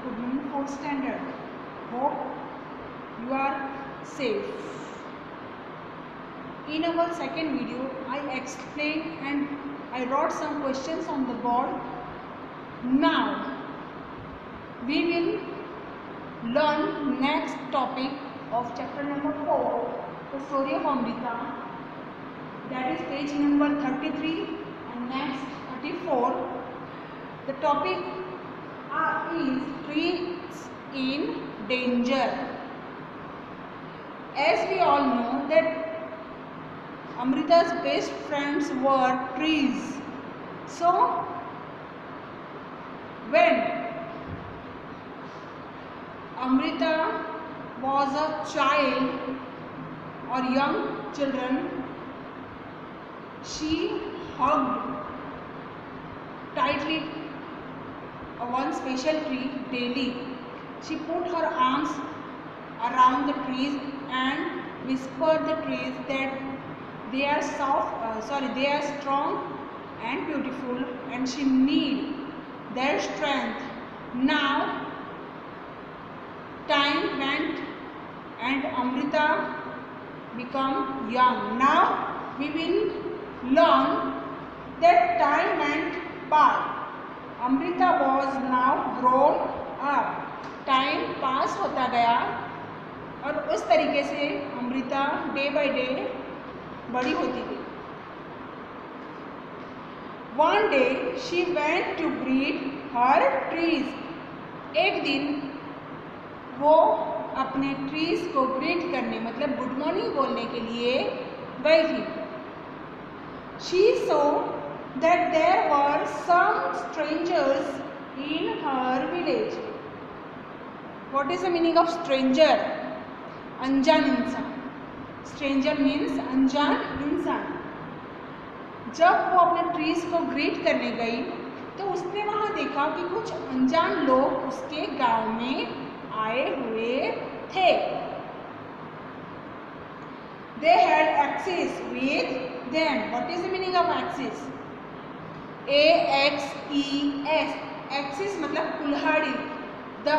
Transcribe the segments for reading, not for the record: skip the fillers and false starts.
studying 4th standard. Hope you are safe. In our second video, I explained and I wrote some questions on the board. Now we will learn next topic of chapter number 4, the story of Amrita. That is page number 33 and next 34. The topic is trees in danger. As we all know that Amrita's best friends were trees. So when Amrita was a child or young children, she hugged tightly one special tree daily. She put her arms around the trees and whispered the trees that they are they are strong and beautiful, and she need their strength. Now time went and Amrita become young. Now we will learn that time went by. Amrita was now grown up. Time pass होता गया और उस तरीके से Amrita day by day बड़ी होती गई. One day she went to greet her trees. एक दिन वो अपने ट्रीज को ग्रीट करने मतलब गुड मॉर्निंग बोलने के लिए गई थी. She saw that there were some strangers in her village. What is the meaning of stranger? अनजान इंसान. Stranger means अनजान इंसान. जब वो अपने ट्रीज को ग्रीट करने गई तो उसने वहाँ देखा कि कुछ अनजान लोग उसके गांव में आए हुए थे. They had axes with them. What is the meaning of axes? A-X-E-S. Axes मतलब कुल्हाड़ी. The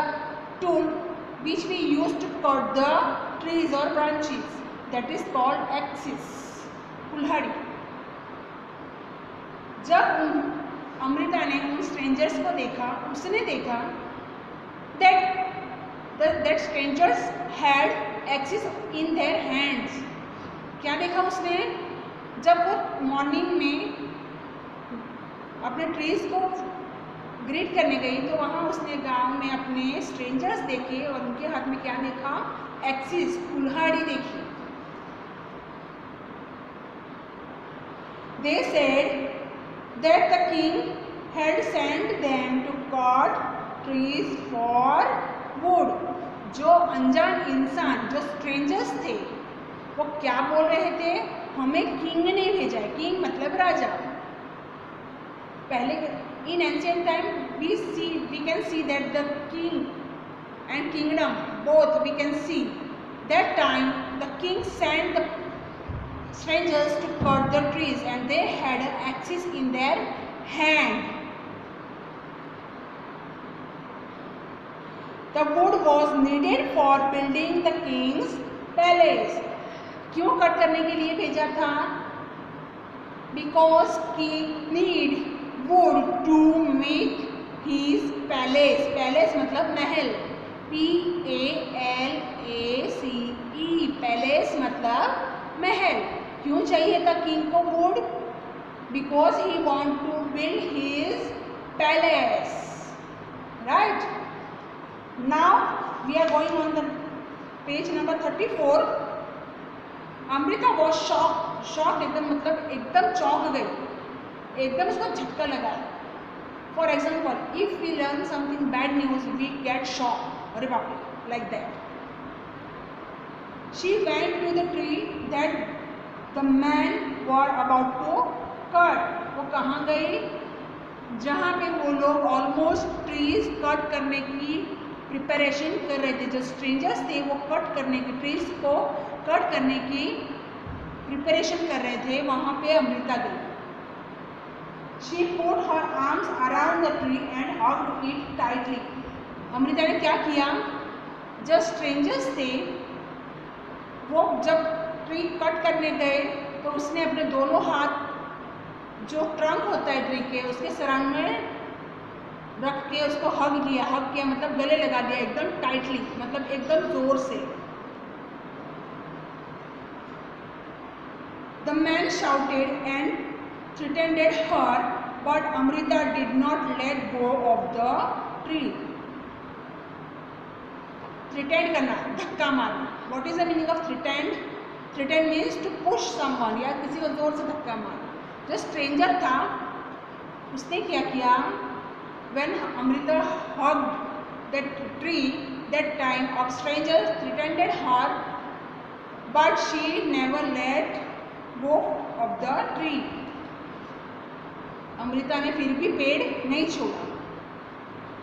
tool which we use to cut the trees or branches, that is called axes. कुल्हाड़ी. जब अमृता ने उन स्ट्रेंजर्स को देखा, उसने देखा that strangers had axes in their hands. क्या देखा उसने? जब वो मॉर्निंग में अपने ट्रीज को ग्रीट करने गई तो वहाँ उसने गांव में अपने स्ट्रेंजर्स देखे और उनके हाथ में क्या देखा? एक्सिस, कुल्हाड़ी देखी. They said that the king had sent them to cut trees for wood. जो अनजान इंसान, जो स्ट्रेंजर्स थे, वो क्या बोल रहे थे? हमें किंग ने भेजा है. किंग मतलब राजा. पहले in ancient time we can see that the king and kingdom both we can see. That time the king sent the strangers to cut the trees and they had axes in their hand. The wood was needed for building the king's palace. क्यों cut करने के लिए भेजा था? Because king need wood to make his palace. Palace मतलब महल. P-A-L-A-C-E. Palace मतलब महल. क्यों चाहिए था किंग को wood? Because he want to build his palace. Right? Now we are going on the page number 34. Amrita was shocked एकदम मतलब एकदम चौंक गई, एकदम उसको झटका लगा. For example if we learn something bad news we get shock. अरे बाप रे, like that. She went to the tree that the man were about to cut. वो कहाँ गई? जहाँ पे वो लोग ऑलमोस्ट ट्रीज कट करने की प्रिपरेशन कर रहे थे. जो स्ट्रेंजर्स थे वो कट करने की ट्रीज को कट करने की प्रिपरेशन कर रहे थे, वहाँ पे अमृता गई. She put her arms around the tree and hugged it tightly. Amrita ने क्या किया, जो स्ट्रेंजर्स थे वो जब ट्री कट करने गए तो उसने अपने दोनों हाथ जो ट्रंक होता है ट्री के उसके सराउंड में रख के उसको हग किया मतलब गले लगा दिया एकदम टाइटली, मतलब एकदम जोर से। The man shouted and threatened her but Amrita did not let go of the tree. Threatened करना, धक्का मारना। What is the meaning of threatened? Threatened means to push someone, या किसी को जोर से धक्का मारना। जो स्ट्रेंजर था उसने क्या किया, when Amrita hugged that tree, that time a stranger threatened her, but she never let go of the tree. Amrita ने फिर भी पेड़ नहीं छोड़ा।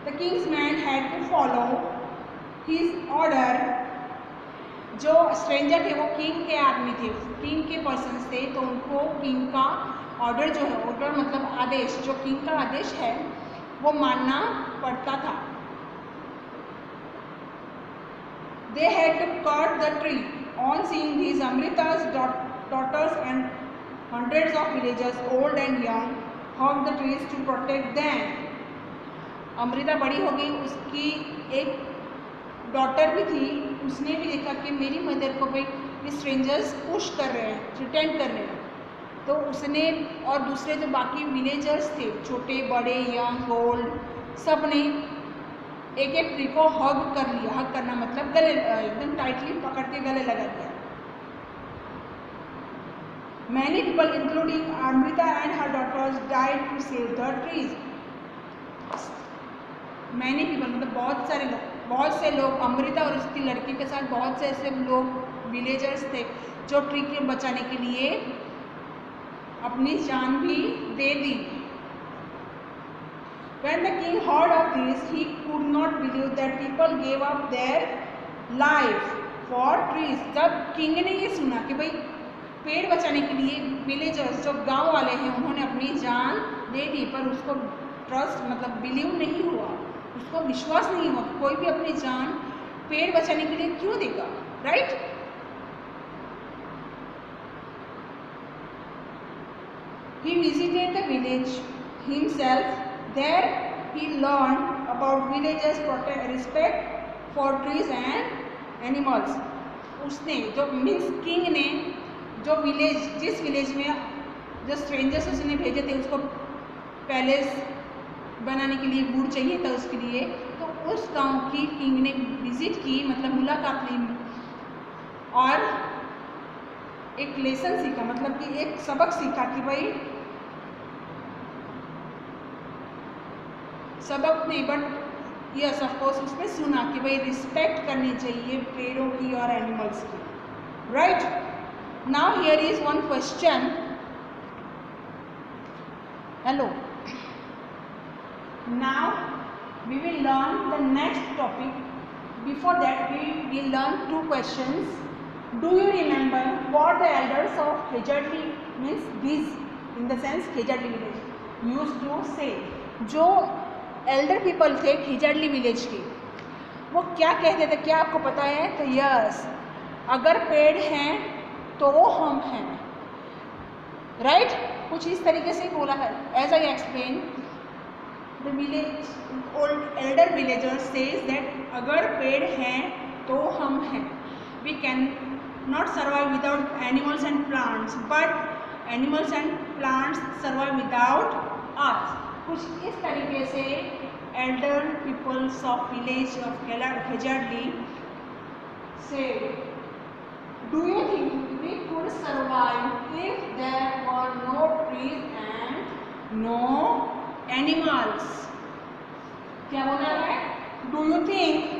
The king's man had to follow his order. जो स्ट्रेंजर थे वो किंग के आदमी थे, किंग के पर्सन्स थे, तो उनको किंग का ऑर्डर जो है, ऑर्डर मतलब आदेश, जो किंग का आदेश है वो मानना पड़ता था। They had to cut the tree. On seeing these, Amrita's daughters and hundreds of villagers, old and young, hugged the trees to protect them. Amrita बड़ी हो गई, उसकी एक डॉटर भी थी, उसने भी देखा कि मेरी मदर को भाई ये स्ट्रेंजर्स पुश कर रहे हैं, थ्रेटन कर रहे हैं, तो उसने और दूसरे जो बाकी विलेजर्स थे, छोटे बड़े यंग ओल्ड, सब ने एक एक ट्री को हग कर लिया। हग करना मतलब गले एकदम टाइटली पकड़ के गले लगा दिया। Many people including Amrita and her daughters died to save the trees. Many people मतलब बहुत से लोग अमृता और उसकी लड़की के साथ बहुत से ऐसे लोग विलेजर्स थे जो ट्री को बचाने के लिए अपनी जान भी दे दी। When the king heard of this, he could not believe that people gave up their life for trees. जब किंग ने ये सुना कि भाई पेड़ बचाने के लिए विलेजर्स जो गांव वाले हैं उन्होंने अपनी जान दे दी, पर उसको ट्रस्ट मतलब बिलीव नहीं हुआ, उसको विश्वास नहीं हुआ कि कोई भी अपनी जान पेड़ बचाने के लिए क्यों देगा, right? He visited the village himself. There he learned about villagers' respect for trees and animals. उसने जो मीन्स किंग ने जो विलेज, जिस विलेज में जो स्ट्रेंजर्स उसने भेजे थे उसको पैलेस बनाने के लिए वुड चाहिए था उसके लिए, तो उस गांव की किंग ने विजिट की, मतलब मुलाकात ली और एक लेसन सीखा, मतलब कि एक सबक सीखा कि भाई सबक नहीं बट यस ऑफ कोर्स उसमें सुना कि भाई रिस्पेक्ट करनी चाहिए पेड़ों की और एनिमल्स की, right? Now here is one question. Hello, now we will learn the next topic. Before that we will learn 2 questions. Do you remember what the elders of Khejadli means these in the sense Khejadli village used to say? जो Elder people थे खिजड़ली village के, वो क्या कहते थे, क्या आपको पता है? तो यस, अगर पेड़ हैं तो हम हैं, राइट? कुछ इस तरीके से बोला है। As I explain, the village old elder villagers says that अगर पेड़ हैं तो हम हैं। We can not survive without animals and plants, but animals and plants survive without us. कुछ इस तरीके से elder peoples of village of Khejadli से, do you think we could survive if there were no trees and no animals? क्या बोला है? Do you think?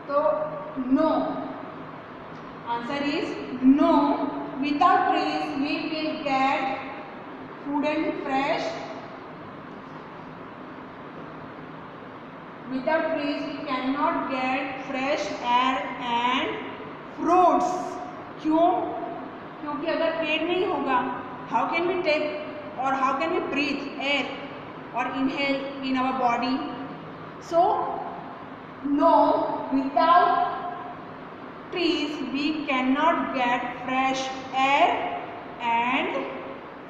तो no, answer is no. Without trees, we will get food and fresh. Without trees, we cannot get fresh air and fruits. क्यों? क्योंकि अगर पेड़ नहीं होगा, how can we take or how can we breathe air or inhale in our body? So no, without trees we cannot get fresh air and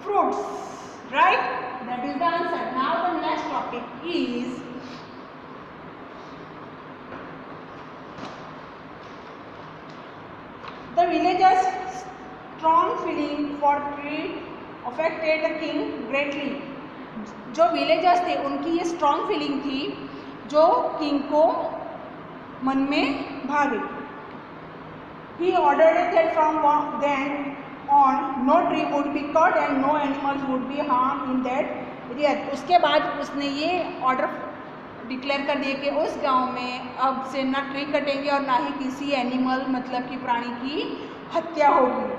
fruits, right? That is the answer. Now the next topic is the villagers' strong feeling for tree affected the king greatly. जो villagers थे उनकी ये strong feeling थी जो king को मन में भा गई. He ordered that from then on no tree would be cut and no animals would be harmed in that area. उसके बाद उसने ये ऑर्डर डिक्लेयर कर दिया कि उस गांव में अब से ना ट्री कटेंगे और ना ही किसी एनिमल मतलब कि प्राणी की हत्या होगी.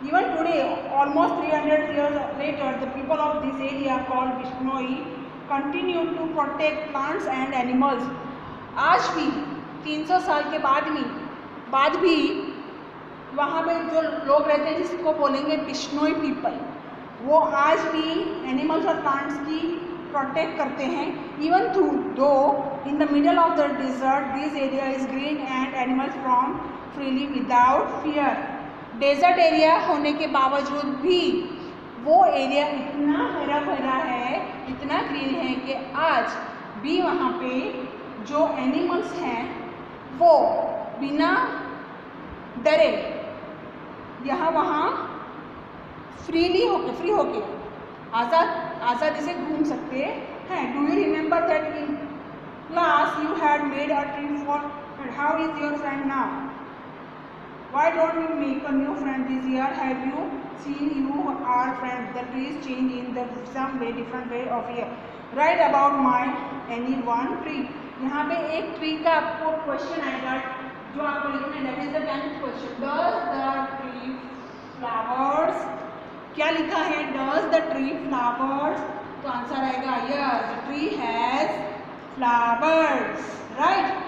Even today, almost 300 years later, the people of this area called Bishnoi continue to protect plants and animals. आज भी 300 साल के बाद भी वहाँ पे जो लोग रहते हैं जिसको बोलेंगे बिश्नोई पीपल, वो आज भी एनिमल्स और प्लांट्स की प्रोटेक्ट करते हैं. Even though in the middle of the desert this area is green and animals from freely without fear. Desert area होने के बावजूद भी वो एरिया इतना हरा भरा है, इतना ग्रीन है कि आज भी वहाँ पे जो एनिमल्स हैं वो बिना डरे यहाँ वहाँ फ्री होके आज़ादी से घूम सकते हैं. Do you remember that in class you had made a tree for how is your friend now? Why don't you make a new friend this year? Have you seen you are friends? The trees change in some way, different way of year. Write about my any one tree. यहाँ पे एक tree का आपको question आएगा जो आपको लिखना है. That is the 10th question. Does the tree flowers? क्या लिखा है? Does the tree flowers? तो आंसर आएगा yes. The tree has flowers, right?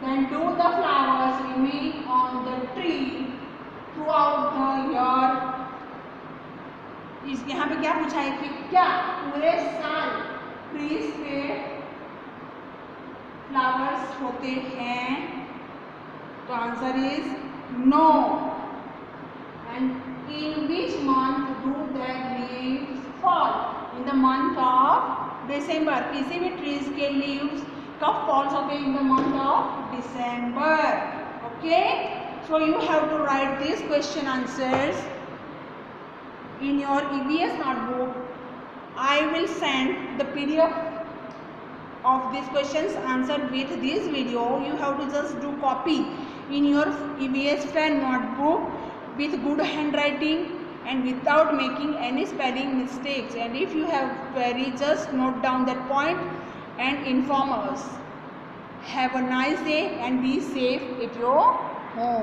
Then do the flowers remain on the tree throughout the year? इस यहाँ पे क्या पूछा है कि क्या पूरे साल ट्रीज पे फ्लावर्स होते हैं? तो answer is no. And in which month do that leaves fall? In the month of December. किसी भी ट्रीज के लीव्स कब फॉल्स होते हैं? In the month of December. Okay, so you have to write these question answers in your EVS notebook. I will send the PDF of these questions answered with this video. You have to just do copy in your EVS pen notebook with good handwriting and without making any spelling mistakes. And if you have query, just note down that point and inform us. Have a nice day and be safe at your home.